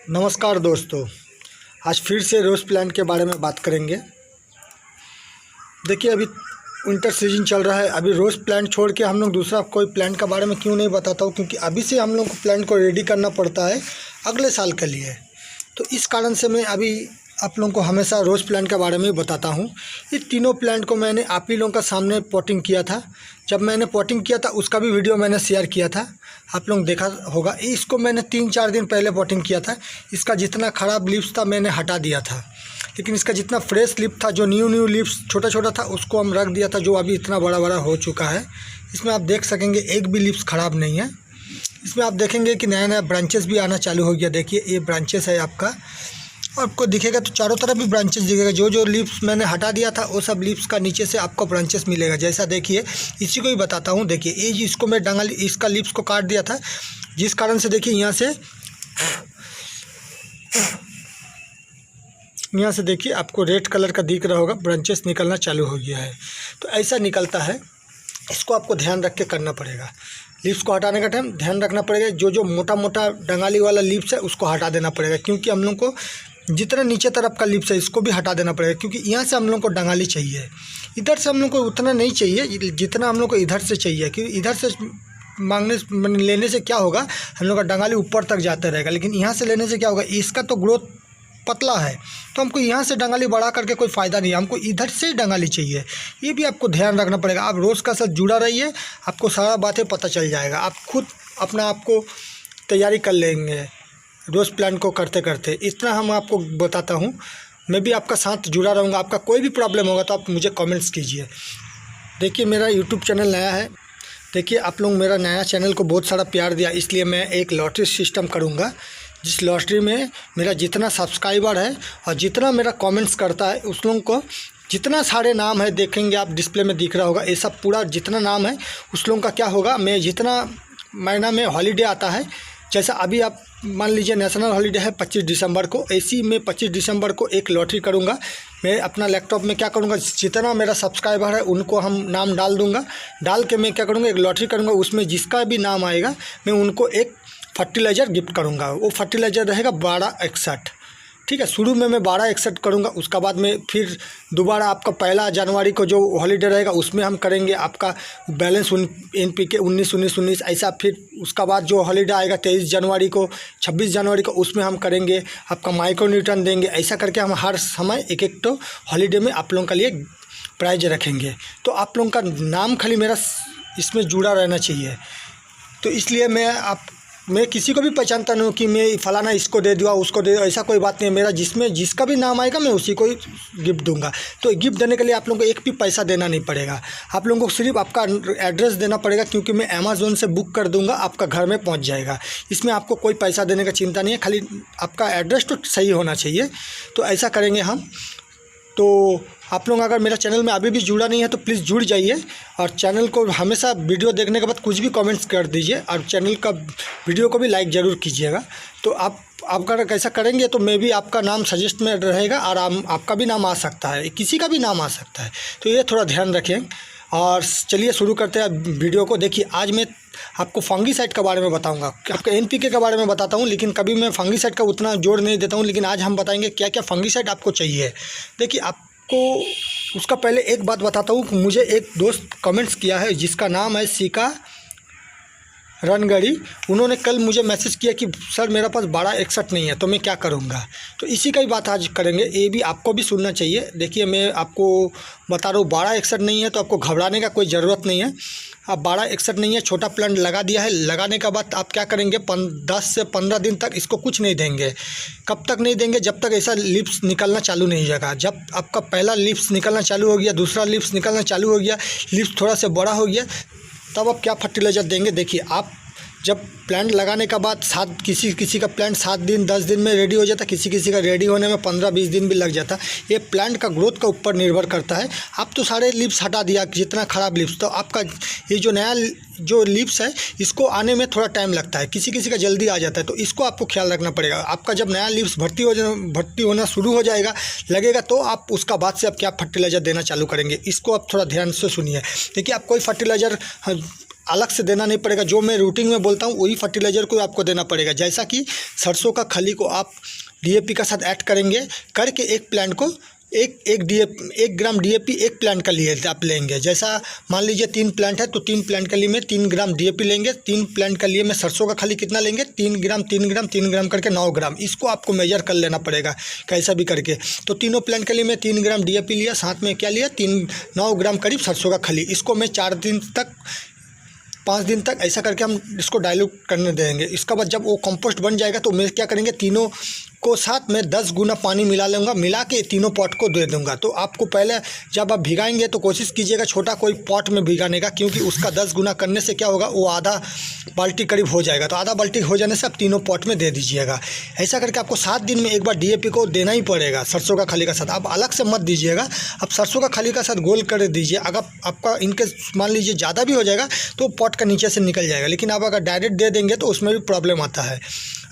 नमस्कार दोस्तों, आज फिर से रोज़ प्लांट के बारे में बात करेंगे। देखिए, अभी विंटर सीजन चल रहा है। अभी रोज़ प्लांट छोड़ के हम लोग दूसरा कोई प्लांट के बारे में क्यों नहीं बताता हूँ, क्योंकि अभी से हम लोग को प्लांट को रेडी करना पड़ता है अगले साल के लिए। तो इस कारण से मैं अभी आप लोगों को हमेशा रोज़ प्लांट के बारे में बताता हूँ। ये तीनों प्लांट को मैंने आप ही लोगों का सामने पॉटिंग किया था। जब मैंने पॉटिंग किया था उसका भी वीडियो मैंने शेयर किया था, आप लोग देखा होगा। इसको मैंने 3-4 दिन पहले पॉटिंग किया था। इसका जितना ख़राब लीव्स था मैंने हटा दिया था, लेकिन इसका जितना फ्रेश लीफ था, जो न्यू लीव्स छोटा छोटा था, उसको हम रख दिया था, जो अभी इतना बड़ा बड़ा हो चुका है। इसमें आप देख सकेंगे एक भी लीव्स ख़राब नहीं है। इसमें आप देखेंगे कि नया नया ब्रांचेस भी आना चालू हो गया। देखिए, ये ब्रांचेस है आपका, आपको दिखेगा तो चारों तरफ भी ब्रांचेस दिखेगा। जो लीव्स मैंने हटा दिया था वो सब लीव्स का नीचे से आपको ब्रांचेस मिलेगा। जैसा देखिए, इसी को ही बताता हूँ। देखिए, ये इसको मैं डंगा इसका लीव्स को काट दिया था, जिस कारण से देखिए यहाँ से देखिए आपको रेड कलर का दिख रहा होगा, ब्रांचेस निकलना चालू हो गया है। तो ऐसा निकलता है, इसको आपको ध्यान रख के करना पड़ेगा। लीव्स को हटाने का टाइम ध्यान रखना पड़ेगा। जो मोटा मोटा डंगाली वाला लीव्स है उसको हटा देना पड़ेगा, क्योंकि हम लोग को जितना नीचे तरफ का लीव्स है इसको भी हटा देना पड़ेगा, क्योंकि यहाँ से हम लोग को डंगाली चाहिए। इधर से हम लोग को उतना नहीं चाहिए जितना हम लोग को इधर से चाहिए, क्योंकि इधर से लेने से क्या होगा, हम लोग का डंगाली ऊपर तक जाता रहेगा। लेकिन यहाँ से लेने से क्या होगा, इसका तो ग्रोथ पतला है, तो हमको यहाँ से डंगाली बढ़ा करके कोई फ़ायदा नहीं है। हमको इधर से ही डंगाली चाहिए। ये भी आपको ध्यान रखना पड़ेगा। आप रोज़ का साथ जुड़ा रहिए, आपको सारा बातें पता चल जाएगा। आप खुद अपना आपको तैयारी कर लेंगे रोज़ प्लान को करते करते। इतना हम आपको बताता हूँ। मैं भी आपका साथ जुड़ा रहूँगा। आपका कोई भी प्रॉब्लम होगा तो आप मुझे कमेंट्स कीजिए। देखिए, मेरा यूट्यूब चैनल नया है। देखिए, आप लोग मेरा नया चैनल को बहुत सारा प्यार दिया, इसलिए मैं एक लॉटरी सिस्टम करूँगा, जिस लॉटरी में मेरा जितना सब्सक्राइबर है और जितना मेरा कमेंट्स करता है उस लोगों को जितना सारे नाम है, देखेंगे आप डिस्प्ले में दिख रहा होगा, ये सब पूरा जितना नाम है उस लोगों का क्या होगा, मैं जितना महीना में हॉलीडे आता है, जैसा अभी आप मान लीजिए नेशनल हॉलीडे है 25 दिसंबर को, ऐसी मैं 25 दिसंबर को एक लॉटरी करूंगा। मैं अपना लैपटॉप में क्या करूंगा, जितना मेरा सब्सक्राइबर है उनको हम नाम डाल दूंगा। डाल के मैं क्या करूंगा, एक लॉटरी करूंगा। उसमें जिसका भी नाम आएगा मैं उनको एक फर्टिलाइज़र गिफ्ट करूंगा। वो फर्टिलाइज़र रहेगा 1261, ठीक है। शुरू में मैं 1261 करूंगा, उसका बाद में फिर दोबारा आपका 1 जनवरी को जो हॉलीडे रहेगा उसमें हम करेंगे आपका बैलेंस NPK 19-19-19, ऐसा। फिर उसका बाद जो हॉलीडे आएगा 23 जनवरी को, 26 जनवरी को, उसमें हम करेंगे आपका माइक्रो न्यूट्रन देंगे। ऐसा करके हम हर समय एक तो हॉलीडे में आप लोगों के लिए प्राइज रखेंगे। तो आप लोगों का नाम खाली मेरा इसमें जुड़ा रहना चाहिए। तो इसलिए मैं किसी को भी पहचानता नहीं हूँ कि मैं फलाना इसको दे दूँ उसको दे, ऐसा कोई बात नहीं है। मेरा जिसमें जिसका भी नाम आएगा मैं उसी को ही गिफ्ट दूंगा। तो गिफ्ट देने के लिए आप लोगों को एक भी पैसा देना नहीं पड़ेगा। आप लोगों को सिर्फ आपका एड्रेस देना पड़ेगा, क्योंकि मैं अमेज़न से बुक कर दूंगा, आपका घर में पहुंच जाएगा। इसमें आपको कोई पैसा देने का चिंता नहीं है, खाली आपका एड्रेस तो सही होना चाहिए। तो ऐसा करेंगे हम। तो आप लोग अगर मेरा चैनल में अभी भी जुड़ा नहीं है तो प्लीज़ जुड़ जाइए, और चैनल को हमेशा वीडियो देखने के बाद कुछ भी कमेंट्स कर दीजिए, और चैनल का वीडियो को भी लाइक ज़रूर कीजिएगा। तो आप अगर कैसा करेंगे तो मैं भी आपका नाम सजेस्ट में रहेगा, और आपका भी नाम आ सकता है, किसी का भी नाम आ सकता है। तो ये थोड़ा ध्यान रखें। और चलिए शुरू करते हैं वीडियो को। देखिए, आज मैं आपको फंगीसाइड के बारे में बताऊंगा, आपका NPK के बारे में बताता हूं, लेकिन कभी मैं फंगीसाइड का उतना जोर नहीं देता हूं। लेकिन आज हम बताएंगे क्या क्या फंगीसाइड आपको चाहिए। देखिए, आपको उसका पहले एक बात बताता हूं कि मुझे एक दोस्त कमेंट्स किया है जिसका नाम है सीका रणगढ़ी। उन्होंने कल मुझे मैसेज किया कि सर मेरा पास 1261 नहीं है, तो मैं क्या करूँगा। तो इसी का ही बात आज करेंगे। ये भी आपको भी सुनना चाहिए। देखिए, मैं आपको बता रहा हूँ 1261 नहीं है तो आपको घबराने का कोई ज़रूरत नहीं है। अब 1261 नहीं है, छोटा प्लांट लगा दिया है। लगाने के बाद आप क्या करेंगे, 10 से 15 दिन तक इसको कुछ नहीं देंगे। कब तक नहीं देंगे, जब तक ऐसा लीव्स निकलना चालू नहीं होगा। जब आपका पहला लीव्स निकलना चालू हो गया, दूसरा लीव्स निकलना चालू हो गया, लीव्स थोड़ा सा बड़ा हो गया, तब आप क्या फर्टिलाइज़र देंगे। देखिए, आप जब प्लांट लगाने का बाद किसी का प्लांट 7 दिन 10 दिन में रेडी हो जाता है, किसी का रेडी होने में 15-20 दिन भी लग जाता। ये प्लांट का ग्रोथ का ऊपर निर्भर करता है। आप तो सारे लीव्स हटा दिया, जितना ख़राब लीव्स, तो आपका ये जो नया जो लीव्स है इसको आने में थोड़ा टाइम लगता है। किसी का जल्दी आ जाता है, तो इसको आपको ख्याल रखना पड़ेगा। आपका जब नया लीव्स भर्ती होना शुरू हो जाएगा लगेगा, तो आप उसका बाद से आप क्या फर्टिलाइज़र देना चालू करेंगे, इसको आप थोड़ा ध्यान से सुनिए। देखिए, आप कोई फर्टिलाइज़र अलग से देना नहीं पड़ेगा। जो मैं रूटीन में बोलता हूँ वही फर्टिलाइज़र को आपको देना पड़ेगा। जैसा कि सरसों का खली को आप DAP का साथ ऐड करेंगे, करके एक प्लांट को एक ग्राम DAP एक प्लांट का लिए आप लेंगे। जैसा मान लीजिए 3 प्लांट है तो 3 प्लांट के लिए मैं 3 ग्राम DAP लेंगे। 3 प्लांट के लिए मैं सरसों का खली कितना लेंगे, 3 ग्राम 3 ग्राम 3 ग्राम करके 9 ग्राम। इसको आपको मेजर कर लेना पड़ेगा कैसा भी करके। तो तीनों प्लांट के लिए मैं 3 ग्राम DAP लिया, साथ में क्या लिया 9 ग्राम करीब सरसों का खली। इसको मैं 5 दिन तक ऐसा करके हम इसको डाइल्यूट करने देंगे। इसके बाद जब वो कंपोस्ट बन जाएगा तो मैं क्या करेंगे, तीनों को साथ में 10 गुना पानी मिला लूँगा, मिला के तीनों पॉट को दे दूँगा। तो आपको पहले जब आप भिगाएंगे तो कोशिश कीजिएगा छोटा कोई पॉट में भिगाने का, क्योंकि उसका 10 गुना करने से क्या होगा, वो आधा बाल्टी करीब हो जाएगा। तो आधा बाल्टी हो जाने से आप तीनों पॉट में दे दीजिएगा। ऐसा करके आपको 7 दिन में एक बार DAP को देना ही पड़ेगा सरसों का खली का साथ। आप अलग से मत दीजिएगा, आप सरसों का खली का साथ गोल कर दीजिए। अगर आपका इनके मान लीजिए ज़्यादा भी हो जाएगा तो पॉट का नीचे से निकल जाएगा, लेकिन आप अगर डायरेक्ट दे देंगे तो उसमें भी प्रॉब्लम आता है।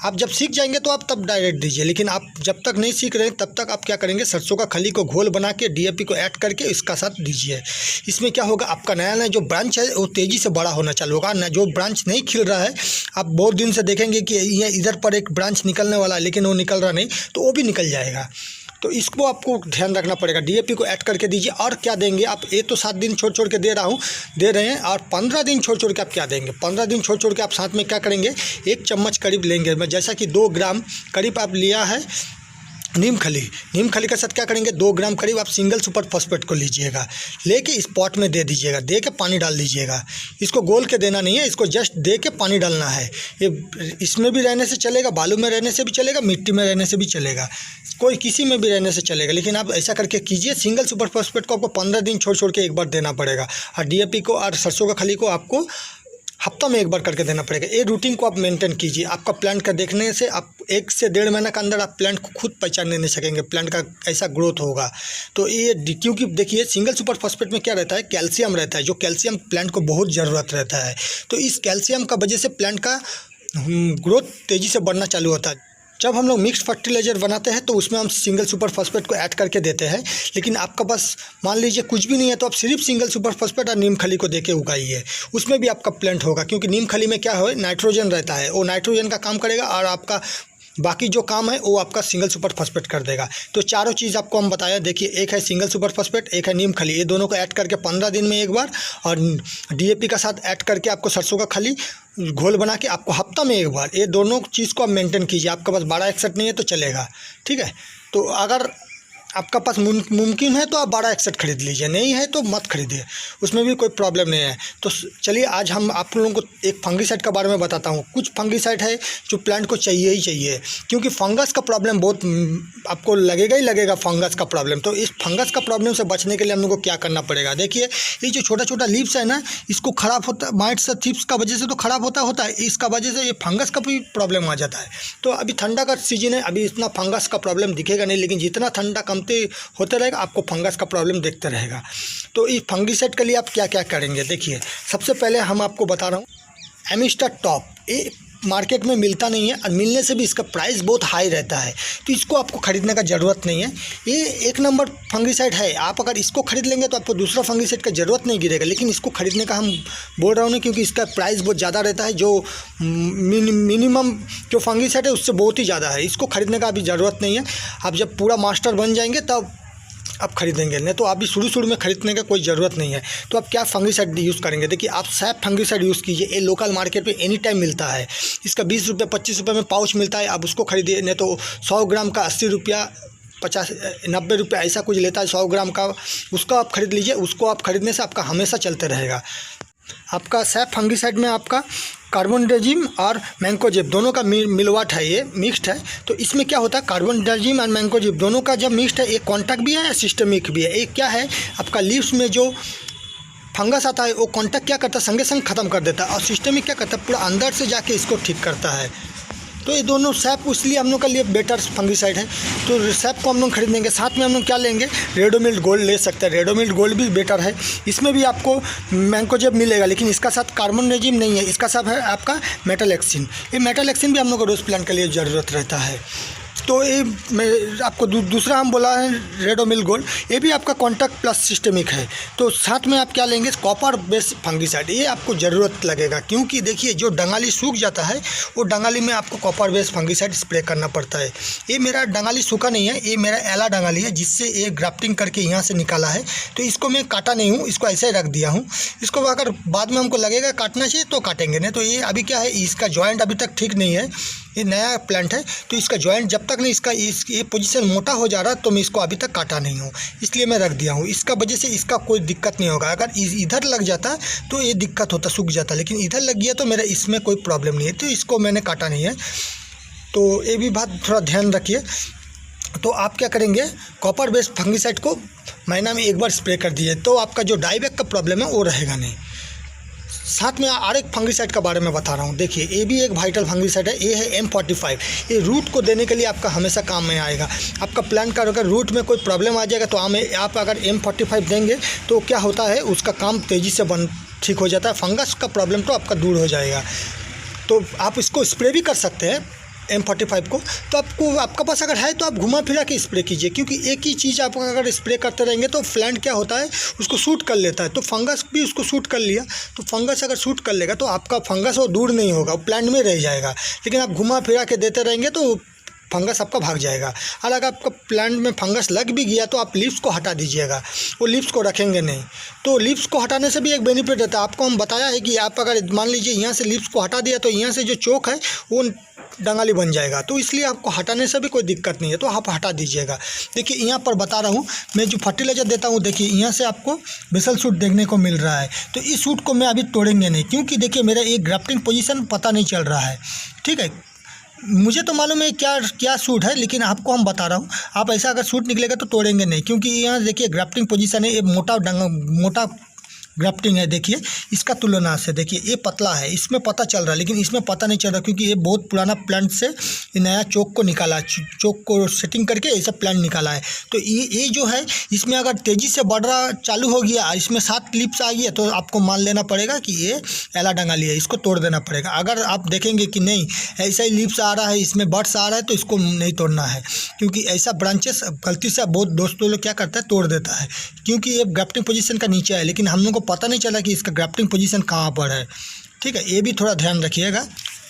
आप जब सीख जाएंगे तो आप तब डायरेक्ट दीजिए, लेकिन आप जब तक नहीं सीख रहे तब तक आप क्या करेंगे, सरसों का खली को घोल बना के DAP को ऐड करके इसका साथ दीजिए। इसमें क्या होगा, आपका नया जो ब्रांच है वो तेज़ी से बड़ा होना चालू होगा। ना जो ब्रांच नहीं खिल रहा है, आप बहुत दिन से देखेंगे कि ये इधर पर एक ब्रांच निकलने वाला है लेकिन वो निकल रहा नहीं, तो वो भी निकल जाएगा। तो इसको आपको ध्यान रखना पड़ेगा। DAP को ऐड करके दीजिए। और क्या देंगे आप, ये तो 7 दिन छोड़ के दे रहे हैं, और 15 दिन छोड़ के आप क्या देंगे, 15 दिन छोड़ के आप साथ में क्या करेंगे, 1 चम्मच करीब लेंगे। मैं जैसा कि 2 ग्राम करीब आप लिया है नीम खली के साथ क्या करेंगे, 2 ग्राम करीब आप सिंगल सुपर फॉस्फेट को लीजिएगा, लेके इस पॉट में दे दीजिएगा, दे के पानी डाल दीजिएगा। इसको गोल के देना नहीं है, इसको जस्ट दे के पानी डालना है। ये इसमें भी रहने से चलेगा, बालू में रहने से भी चलेगा, मिट्टी में रहने से भी चलेगा, कोई किसी में भी रहने से चलेगा, लेकिन आप ऐसा करके कीजिए। सिंगल सुपर फॉस्फेट को आपको 15 दिन छोड़ के एक बार देना पड़ेगा, और DAP को और सरसों का खली को आपको हफ्ता में एक बार करके देना पड़ेगा। ये रूटीन को आप मेंटेन कीजिए। आपका प्लांट का देखने से आप 1 से 1.5 महीना के अंदर आप प्लांट को खुद पहचानने नहीं सकेंगे, प्लांट का ऐसा ग्रोथ होगा। तो ये क्योंकि देखिए सिंगल सुपर फॉस्फेट में क्या रहता है, कैल्शियम रहता है, जो कैल्शियम प्लांट को बहुत ज़रूरत रहता है। तो इस कैल्शियम का वजह से प्लांट का ग्रोथ तेज़ी से बढ़ना चालू होता है। जब हम लोग मिक्स्ड फर्टिलाइज़र बनाते हैं तो उसमें हम सिंगल सुपर फॉस्फेट को ऐड करके देते हैं, लेकिन आपका पास मान लीजिए कुछ भी नहीं है तो आप सिर्फ सिंगल सुपर फॉस्फेट और नीम खली को देके उगाइए, उसमें भी आपका प्लांट होगा। क्योंकि नीम खली में क्या है, नाइट्रोजन रहता है, वो नाइट्रोजन का काम करेगा और आपका बाकी जो काम है वो आपका सिंगल सुपर फॉस्फेट कर देगा। तो चारों चीज़ आपको हम बताया। देखिए, एक है सिंगल सुपर फॉस्फेट, एक है नीम खली, ये दोनों को ऐड करके 15 दिन में एक बार, और DAP का साथ ऐड करके आपको सरसों का खली घोल बना के आपको हफ्ता में एक बार, ये दोनों चीज़ को आप मेंटेन कीजिए। आपके पास 1261 नहीं है तो चलेगा, ठीक है। तो अगर आपका पास मुमकिन है तो आप 1261 खरीद लीजिए, नहीं है तो मत खरीदिए, उसमें भी कोई प्रॉब्लम नहीं है। तो चलिए आज हम आप लोगों को एक फंगीसाइड के बारे में बताता हूँ। कुछ फंगीसाइड है जो प्लांट को चाहिए ही चाहिए, क्योंकि फंगस का प्रॉब्लम बहुत आपको लगेगा ही लगेगा, फंगस का प्रॉब्लम। तो इस फंगस का प्रॉब्लम से बचने के लिए हम लोग को क्या करना पड़ेगा, देखिए ये जो छोटा छोटा लीव्स है ना, इसको ख़राब होता है माइट्स थीप्स का वजह से, तो ख़राब होता है, इसका वजह से ये फंगस का भी प्रॉब्लम आ जाता है। तो अभी ठंडा का सीजन है, अभी इतना फंगस का प्रॉब्लम दिखेगा नहीं, लेकिन जितना ठंडा कम होते रहेगा आपको फंगस का प्रॉब्लम देखते रहेगा। तो इस फंगीसाइड के लिए आप क्या क्या करेंगे, देखिए सबसे पहले हम आपको बता रहा हूँ एमिस्टर टॉप। ये मार्केट में मिलता नहीं है, और मिलने से भी इसका प्राइस बहुत हाई रहता है, तो इसको आपको ख़रीदने का ज़रूरत नहीं है। ये 1 नंबर फंगीसाइड है, आप अगर इसको ख़रीद लेंगे तो आपको दूसरा फंगीसाइड का ज़रूरत नहीं गिरेगा, लेकिन इसको ख़रीदने का हम बोल रहा हूँ क्योंकि इसका प्राइस बहुत ज़्यादा रहता है। जो मिनिमम जो फंगीसाइड है उससे बहुत ही ज़्यादा है, इसको ख़रीदने का अभी ज़रूरत नहीं है। आप जब पूरा मास्टर बन जाएंगे तब आप खरीदेंगे, नहीं तो अभी शुरू में खरीदने का कोई ज़रूरत नहीं है। तो आप क्या फंगीसाइड यूज़ करेंगे, देखिए आप सैप फंगीसाइड यूज़ कीजिए। ये लोकल मार्केट पे एनी टाइम मिलता है, इसका 20 रुपये 25 रुपये में पाउच मिलता है, आप उसको खरीदिए। नहीं तो 100 ग्राम का 80 रुपया 50-90 रुपये ऐसा कुछ लेता है 100 ग्राम का, उसका आप खरीद लीजिए। उसको आप खरीदने से आपका हमेशा चलते रहेगा। आपका सैप फंगीसाइड में आपका कार्बोनडाजिम और मैंकोजेब दोनों का मिलवाट है, ये मिक्स्ड है। तो इसमें क्या होता है, कार्बोनडाजिम और मैंकोजेब दोनों का जब मिक्स्ड है, एक कॉन्टैक्ट भी है, सिस्टमिक भी है। एक क्या है, आपका लीव्स में जो फंगस आता है वो कॉन्टैक्ट क्या करता है, संगे संग ख़त्म कर देता है, और सिस्टमिक क्या करता है, पूरा अंदर से जाके इसको ठीक करता है। तो ये दोनों सैप इसलिए हम लोग के लिए बेटर फंगीसाइड है। तो सैप को हम लोग खरीदेंगे, साथ में हम लोग क्या लेंगे, रेडोमिल गोल्ड ले सकते हैं। रेडोमिल गोल्ड भी बेटर है, इसमें भी आपको मैंकोजेब मिलेगा, लेकिन इसका साथ कार्बोनडाजिम नहीं है, इसका साथ है आपका मेटल एक्सिन। ये मेटल एक्सिन भी हम लोग को रोज़ प्लांट के लिए ज़रूरत रहता है। तो ये मैं आपको दूसरा हम बोला है रेडोमिल गोल्ड, ये भी आपका कॉन्टैक्ट प्लस सिस्टेमिक है। तो साथ में आप क्या लेंगे, कॉपर बेस फंगिसाइड, ये आपको ज़रूरत लगेगा क्योंकि देखिए जो डंगाली सूख जाता है वो डंगाली में आपको कॉपर बेस फंगिसाइड स्प्रे करना पड़ता है। ये मेरा डंगाली सूखा नहीं है, ये मेरा एला डंगाली है जिससे ये ग्राफ्टिंग करके यहाँ से निकाला है। तो इसको मैं काटा नहीं हूँ, इसको ऐसे ही रख दिया हूँ। इसको अगर बाद में हमको लगेगा काटना चाहिए तो काटेंगे, नहीं तो ये अभी क्या है, इसका जॉइंट अभी तक ठीक नहीं है, ये नया प्लांट है तो इसका जॉइंट जब तक नहीं ये पोजीशन मोटा हो जा रहा तो मैं इसको अभी तक काटा नहीं हूँ, इसलिए मैं रख दिया हूँ। इसका वजह से इसका कोई दिक्कत नहीं होगा। अगर इधर लग जाता तो ये दिक्कत होता, सूख जाता, लेकिन इधर लग गया तो मेरा इसमें कोई प्रॉब्लम नहीं है, तो इसको मैंने काटा नहीं है। तो ये भी बात थोड़ा ध्यान रखिए। तो आप क्या करेंगे, कॉपर बेस्ड फंगिसाइड को महीना में एक बार स्प्रे कर दिए तो आपका जो डाईबैक का प्रॉब्लम है वो रहेगा नहीं। साथ में और एक फंगिसाइड के बारे में बता रहा हूँ। देखिए ये भी एक वाइटल फंगिसाइड है, ये है M45। ये रूट को देने के लिए आपका हमेशा काम में आएगा। आपका प्लांट का अगर रूट में कोई प्रॉब्लम आ जाएगा तो आप अगर M45 देंगे तो क्या होता है, उसका काम तेज़ी से ठीक हो जाता है, फंगस का प्रॉब्लम तो आपका दूर हो जाएगा। तो आप इसको स्प्रे भी कर सकते हैं M45 को। तो आपका पास अगर है तो आप घुमा फिरा के स्प्रे कीजिए, क्योंकि एक ही चीज़ आप अगर स्प्रे करते रहेंगे तो प्लांट क्या होता है, उसको सूट कर लेता है। तो फंगस भी उसको सूट कर लिया, तो फंगस अगर सूट कर लेगा तो आपका फंगस वो दूर नहीं होगा, वो प्लांट में रह जाएगा। लेकिन आप घुमा फिरा के देते रहेंगे तो फंगस आपका भाग जाएगा। और अगर आपका प्लांट में फंगस लग भी गया तो आप लीव्स को हटा दीजिएगा, वो लीव्स को रखेंगे नहीं। तो लीव्स को हटाने से भी एक बेनिफिट रहता है। आपको हम बताया है कि आप अगर मान लीजिए यहाँ से लीव्स को हटा दिया तो यहाँ से जो चोक है वो डंगाली बन जाएगा, तो इसलिए आपको हटाने से भी कोई दिक्कत नहीं है, तो आप हटा दीजिएगा। देखिए यहाँ पर बता रहा हूँ मैं जो फर्टिलाइजर देता हूँ, देखिए यहाँ से आपको बेसल सूट देखने को मिल रहा है। तो इस सूट को मैं अभी तोड़ेंगे नहीं, क्योंकि देखिए मेरा एक ग्राफ्टिंग पोजीशन पता नहीं चल रहा है, ठीक है। मुझे तो मालूम है क्या सूट है, लेकिन आपको हम बता रहा हूँ। आप ऐसा अगर सूट निकलेगा तो तोड़ेंगे नहीं, क्योंकि यहाँ देखिए ग्राफ्टिंग पोजीशन है, ये मोटा ग्राफ्टिंग है। देखिए इसका तुलना से देखिए ये पतला है, इसमें पता चल रहा है, लेकिन इसमें पता नहीं चल रहा क्योंकि ये बहुत पुराना प्लांट से ये नया चोक को निकाला, चोक को सेटिंग करके ऐसा प्लांट निकाला है। तो ये जो है इसमें अगर तेज़ी से बढ़ रहा चालू हो गया, इसमें 7 लिप्स आ गई है, तो आपको मान लेना पड़ेगा कि ये एला डंगाली है, इसको तोड़ देना पड़ेगा। अगर आप देखेंगे कि नहीं ऐसा ही लिप्स आ रहा है, इसमें बर्ड्स आ रहा है, तो इसको नहीं तोड़ना है, क्योंकि ऐसा ब्रांचेस गलती से बहुत दोस्तों लोग क्या करता है, तोड़ देता है, क्योंकि ये ग्राफ्टिंग पोजीशन का नीचे है, लेकिन हम लोग को पता नहीं चला कि इसका ग्राफ्टिंग पोजीशन कहाँ पर है, ठीक है। ये भी थोड़ा ध्यान रखिएगा।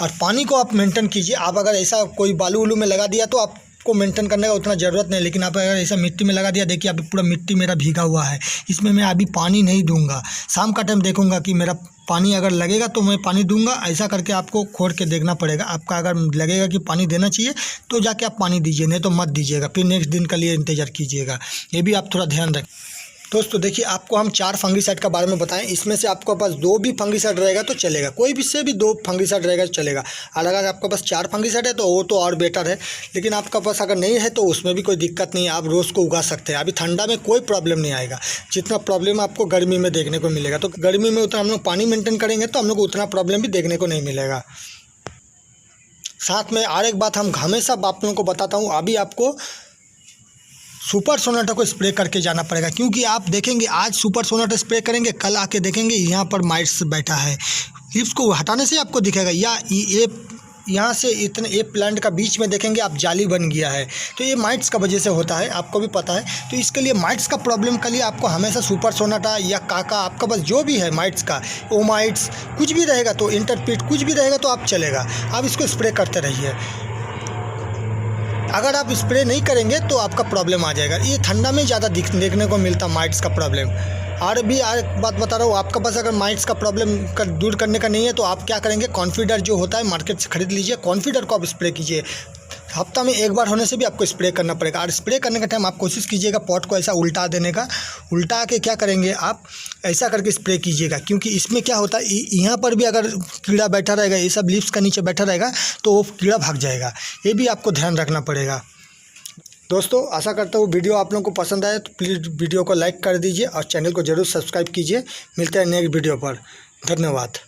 और पानी को आप मेंटेन कीजिए। आप अगर ऐसा कोई बालू उलू में लगा दिया तो आपको मेंटेन करने का उतना ज़रूरत नहीं, लेकिन आप अगर ऐसा मिट्टी में लगा दिया, देखिए अभी पूरा मिट्टी मेरा भीगा हुआ है, इसमें मैं अभी पानी नहीं दूंगा। शाम का टाइम देखूंगा कि मेरा पानी अगर लगेगा तो मैं पानी दूंगा। ऐसा करके आपको खोद के देखना पड़ेगा। आपका अगर लगेगा कि पानी देना चाहिए तो जाके आप पानी दीजिए, नहीं तो मत दीजिएगा, फिर नेक्स्ट दिन के लिए इंतज़ार कीजिएगा। ये भी आप थोड़ा ध्यान रखें। दोस्तों देखिए आपको हम 4 फंगिसाइड के बारे में बताएं, इसमें से आपके पास 2 भी फंगिसाइड रहेगा तो चलेगा, कोई भी से भी 2 फंगिसाइड रहेगा तो चलेगा। और अगर आपके पास 4 फंगिसाइड है तो वो तो और बेटर है, लेकिन आपके पास अगर नहीं है तो उसमें भी कोई दिक्कत नहीं है, आप रोज़ को उगा सकते हैं। अभी ठंडा में कोई प्रॉब्लम नहीं आएगा, जितना प्रॉब्लम आपको गर्मी में देखने को मिलेगा। तो गर्मी में उतना हम लोग पानी मेंटेन करेंगे तो हम लोग को उतना प्रॉब्लम भी देखने को नहीं मिलेगा। साथ में और एक बात हम हमेशा आप लोगों को बताता हूँ, अभी आपको सुपर सोनाटा को स्प्रे करके जाना पड़ेगा, क्योंकि आप देखेंगे आज सुपर सोनाटा स्प्रे करेंगे, कल आके देखेंगे यहाँ पर माइट्स बैठा है। लिप्स को हटाने से आपको दिखेगा, या ये यहाँ से इतने ये प्लांट का बीच में देखेंगे आप जाली बन गया है, तो ये माइट्स का वजह से होता है, आपको भी पता है। तो इसके लिए माइट्स का प्रॉब्लम के लिए आपको हमेशा सुपर सोनाटा या काका, आपका बस जो भी है माइट्स का, ओमाइट्स कुछ भी रहेगा तो इंटरपीट कुछ भी रहेगा तो आप चलेगा, आप इसको स्प्रे करते रहिए। अगर आप स्प्रे नहीं करेंगे तो आपका प्रॉब्लम आ जाएगा। ये ठंडा में ज़्यादा देखने को मिलता माइट्स का प्रॉब्लम। और भी एक बात बता रहा हूँ, आपका पास अगर माइट्स का प्रॉब्लम दूर करने का नहीं है तो आप क्या करेंगे, कॉन्फिडर जो होता है मार्केट से खरीद लीजिए, कॉन्फिडर को आप स्प्रे कीजिए। हफ्ता में एक बार होने से भी आपको स्प्रे करना पड़ेगा। और स्प्रे करने का टाइम आप कोशिश कीजिएगा पॉट को ऐसा उल्टा देने का, उल्टा के क्या करेंगे आप ऐसा करके स्प्रे कीजिएगा, क्योंकि इसमें क्या होता है यहाँ पर भी अगर कीड़ा बैठा रहेगा, ये सब लीव्स का नीचे बैठा रहेगा तो वो कीड़ा भाग जाएगा। ये भी आपको ध्यान रखना पड़ेगा। दोस्तों आशा करता हूँ वीडियो आप लोगों को पसंद आए तो प्लीज़ वीडियो को लाइक कर दीजिए और चैनल को ज़रूर सब्सक्राइब कीजिए। मिलते हैं नेक्स्ट वीडियो पर, धन्यवाद।